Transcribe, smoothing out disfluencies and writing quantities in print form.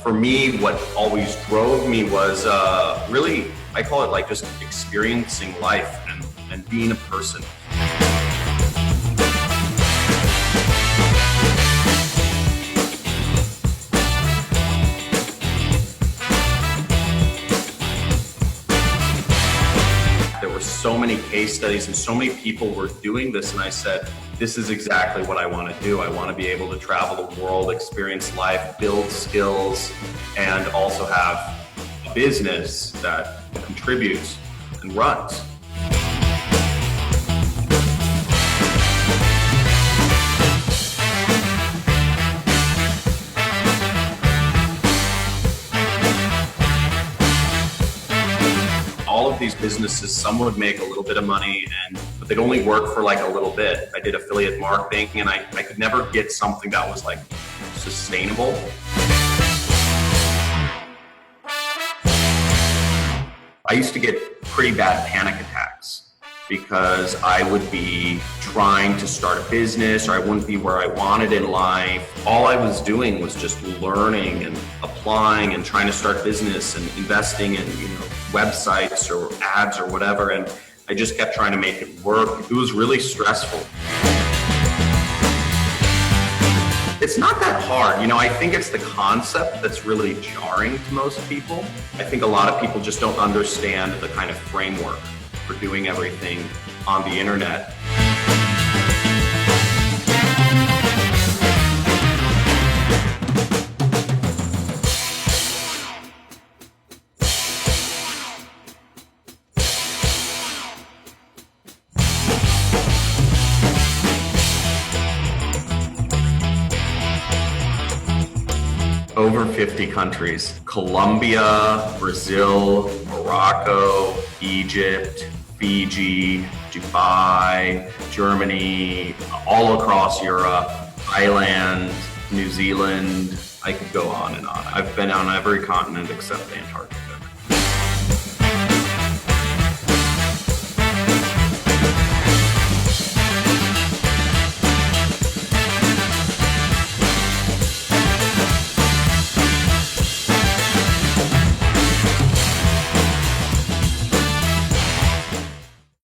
For me, what always drove me was really, I call it like just experiencing life and being a person. There were so many case studies and so many people were doing this, and I said, this is exactly what I want to do. I want to be able to travel the world, experience life, build skills, and also have a business that contributes and runs. All of these businesses, some would make a little bit of money, but they'd only work for like a little bit. I did affiliate marketing, and I could never get something that was like sustainable. I used to get pretty bad panic attacks because I would be trying to start a business, or I wouldn't be where I wanted in life. All I was doing was just learning and applying and trying to start business and investing in, websites or ads or whatever. And I just kept trying to make it work. It was really stressful. It's not that hard. I think it's the concept that's really jarring to most people. I think a lot of people just don't understand the kind of framework for doing everything on the internet. Over 50 countries: Colombia, Brazil, Morocco, Egypt, Fiji, Dubai, Germany, all across Europe, Thailand, New Zealand. I could go on and on. I've been on every continent except Antarctica.